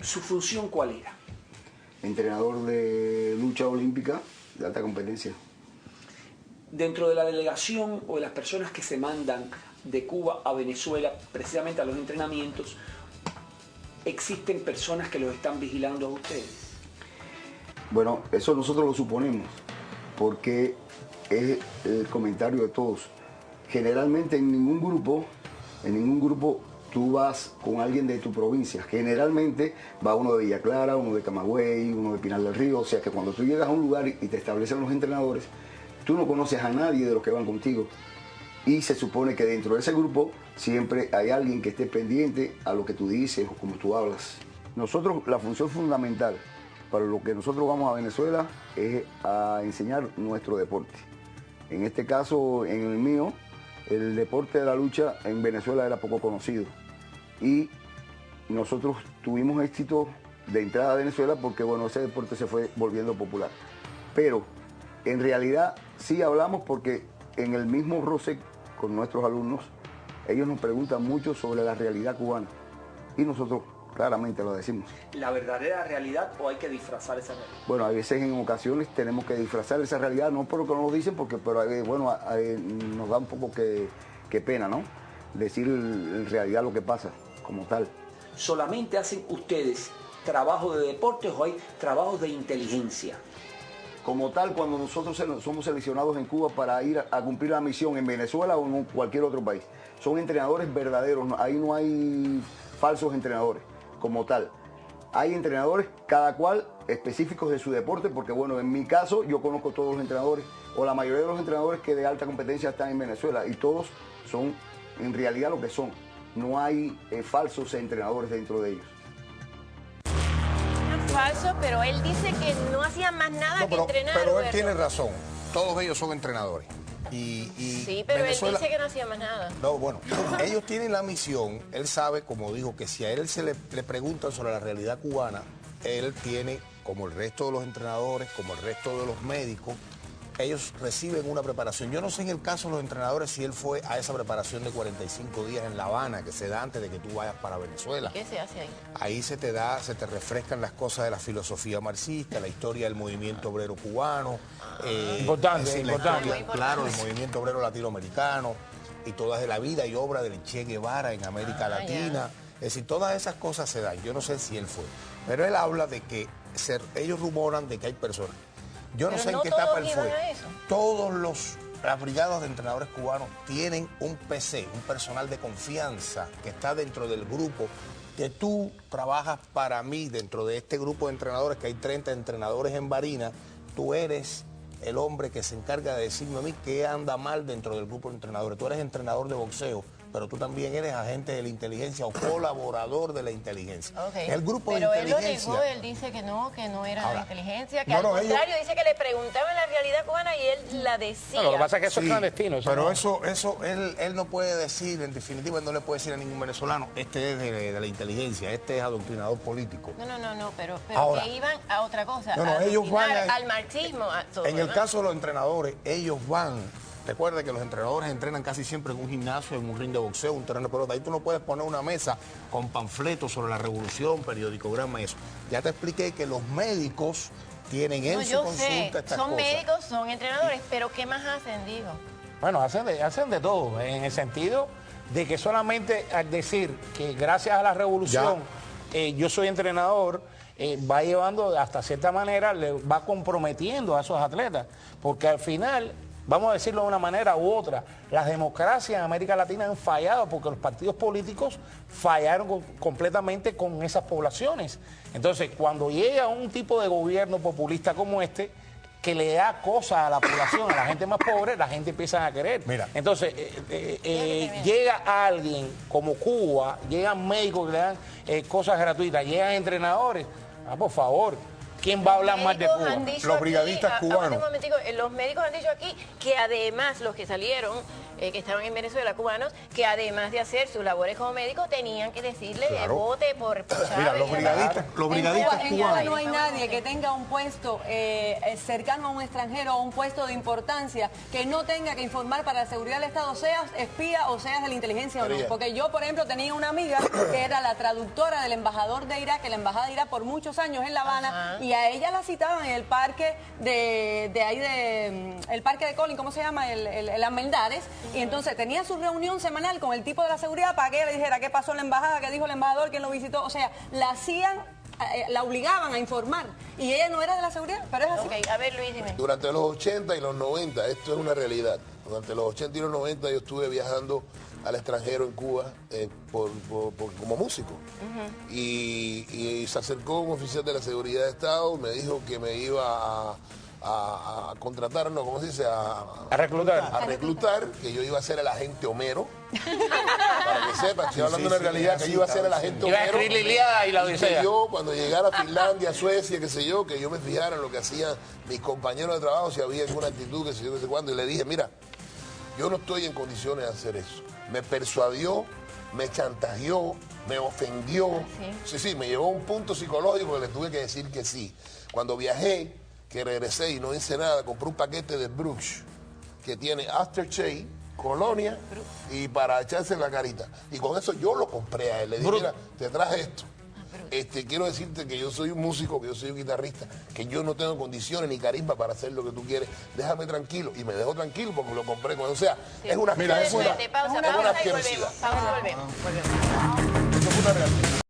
¿Su función cuál era? Entrenador de lucha olímpica de alta competencia. Dentro de la delegación o de las personas que se mandan de Cuba a Venezuela, precisamente a los entrenamientos, ¿existen personas que los están vigilando a ustedes? Bueno, eso nosotros lo suponemos, porque es el comentario de todos. Generalmente en ningún grupo tú vas con alguien de tu provincia. Generalmente va uno de Villa Clara, uno de Camagüey, uno de Pinal del Río. O sea que cuando tú llegas a un lugar y te establecen los entrenadores, tú no conoces a nadie de los que van contigo. Y se supone que dentro de ese grupo siempre hay alguien que esté pendiente a lo que tú dices o como tú hablas. Nosotros, la función fundamental para lo que nosotros vamos a Venezuela es a enseñar nuestro deporte. En este caso, en el mío, el deporte de la lucha en Venezuela era poco conocido. Y nosotros tuvimos éxito de entrada a Venezuela porque, bueno, ese deporte se fue volviendo popular. Pero, en realidad, sí hablamos porque en el mismo roce con nuestros alumnos, ellos nos preguntan mucho sobre la realidad cubana. Y nosotros claramente lo decimos. ¿La verdadera realidad o hay que disfrazar esa realidad? Bueno, a veces en ocasiones tenemos que disfrazar esa realidad, no por lo que nos dicen, pero bueno, nos da un poco que pena, ¿no? Decir en realidad lo que pasa, como tal. ¿Solamente hacen ustedes trabajo de deportes o hay trabajos de inteligencia? Como tal, cuando nosotros somos seleccionados en Cuba para ir a cumplir la misión en Venezuela o en cualquier otro país, son entrenadores verdaderos, ahí no hay falsos entrenadores, como tal. Hay entrenadores, cada cual específicos de su deporte, porque bueno, en mi caso yo conozco todos los entrenadores, o la mayoría de los entrenadores que de alta competencia están en Venezuela, y todos son en realidad lo que son. No hay falsos entrenadores dentro de ellos. Falso, pero él dice que no hacía más nada que entrenar. Pero él tiene razón, todos ellos son entrenadores. Sí, pero Venezuela, él dice que no hacía más nada. No, bueno, ellos tienen la misión, él sabe, como dijo, que si a él se le preguntan sobre la realidad cubana, él tiene, como el resto de los entrenadores, como el resto de los médicos, ellos reciben una preparación. Yo no sé en el caso de los entrenadores si él fue a esa preparación de 45 días en La Habana, que se da antes de que tú vayas para Venezuela. ¿Qué se hace ahí? Ahí se te refrescan las cosas de la filosofía marxista, la historia del movimiento obrero cubano. Importante. Claro, el movimiento obrero latinoamericano y todas de la vida y obra del Che Guevara en América Latina. Es decir, todas esas cosas se dan. Yo no sé si él fue. Pero él habla de que ellos rumoran de que hay personas. Yo no sé en qué etapa él fue. Todos las brigadas de entrenadores cubanos tienen un PC, un personal de confianza que está dentro del grupo, que tú trabajas para mí dentro de este grupo de entrenadores, que hay 30 entrenadores en Barinas. Tú eres el hombre que se encarga de decirme a mí qué anda mal dentro del grupo de entrenadores. Tú eres entrenador de boxeo, pero tú también eres agente de la inteligencia o colaborador de la inteligencia. Okay. El grupo pero de inteligencia... Él lo negó, él dice que no era Ahora, la inteligencia, que al contrario, dice que le preguntaban la realidad cubana y él la decía. No, lo que pasa es que eso es clandestino. Pero eso él no puede decir, en definitiva, él no le puede decir a ningún venezolano, este es de la inteligencia, este es adoctrinador político. No, pero ahora, que iban a otra cosa, ellos van al marxismo. En el caso de los entrenadores, ellos van... Recuerda que los entrenadores entrenan casi siempre en un gimnasio, en un ring de boxeo, un terreno de pelota. Ahí tú no puedes poner una mesa con panfletos sobre la revolución, periodicograma y eso. Ya te expliqué que los médicos tienen en su consulta estas son cosas. Médicos, son entrenadores, pero ¿qué más hacen, digo? Bueno, hacen de todo, en el sentido de que solamente al decir que gracias a la revolución yo soy entrenador, va llevando hasta cierta manera, le va comprometiendo a esos atletas, porque al final... Vamos a decirlo de una manera u otra, las democracias en América Latina han fallado porque los partidos políticos fallaron completamente con esas poblaciones. Entonces, cuando llega un tipo de gobierno populista como este, que le da cosas a la población, a la gente más pobre, la gente empieza a querer. Mira. Entonces, llega alguien como Cuba, llegan médicos que le dan cosas gratuitas, llegan entrenadores, por favor. ¿Quién va a hablar más de Cuba? Los brigadistas cubanos. Un momentico, los médicos han dicho aquí que además los que salieron que estaban en Venezuela, cubanos, que además de hacer sus labores como médicos, tenían que decirle vote por Chávez. Mira, los brigadistas En Cuba cubanos. no hay nadie que tenga un puesto cercano a un extranjero o un puesto de importancia que no tenga que informar para la seguridad del Estado, seas espía o seas de la inteligencia o no. Porque yo, por ejemplo, tenía una amiga que era la traductora del embajador de Irak, que la embajada de Irak por muchos años en La Habana, y a ella la citaban en el parque el parque de Colin, ¿cómo se llama? El Almendares, y entonces tenía su reunión semanal con el tipo de la seguridad para que ella le dijera qué pasó en la embajada, qué dijo el embajador, quién lo visitó, o sea, la obligaban a informar, y ella no era de la seguridad, pero es así. Okay, a ver, Luis, dime. Durante los 80 y los 90, esto es una realidad. Durante los 80 y los 90 yo estuve viajando al extranjero en Cuba como músico. Y se acercó un oficial de la seguridad de Estado, me dijo que me iba a contratar, no, ¿cómo se dice? A reclutar. A reclutar, que yo iba a ser el agente Homero. Para que sepan, estoy hablando de una realidad, que yo iba a ser el agente Iba a Homero. escribir la Ilíada y la que Odisea. yo, cuando llegara a Finlandia, Suecia, qué sé yo, que yo me fijara en lo que hacían mis compañeros de trabajo, si había alguna actitud, qué sé yo, qué sé cuándo. Y le dije, mira, yo no estoy en condiciones de hacer eso. Me persuadió, me chantajeó, me ofendió. Sí, me llevó a un punto psicológico que le tuve que decir que sí. Cuando viajé, que regresé y no hice nada, compré un paquete de Bruges que tiene aftershave, colonia y para echarse en la carita. Y con eso yo lo compré a él. Le dije, mira, te traje esto. Quiero decirte que yo soy un músico, que yo soy un guitarrista, que yo no tengo condiciones ni carisma para hacer lo que tú quieres. Déjame tranquilo. Y me dejó tranquilo porque lo compré con él. O sea, es una Pausa y volvemos. Pausa y volvemos. Eso fue una realidad.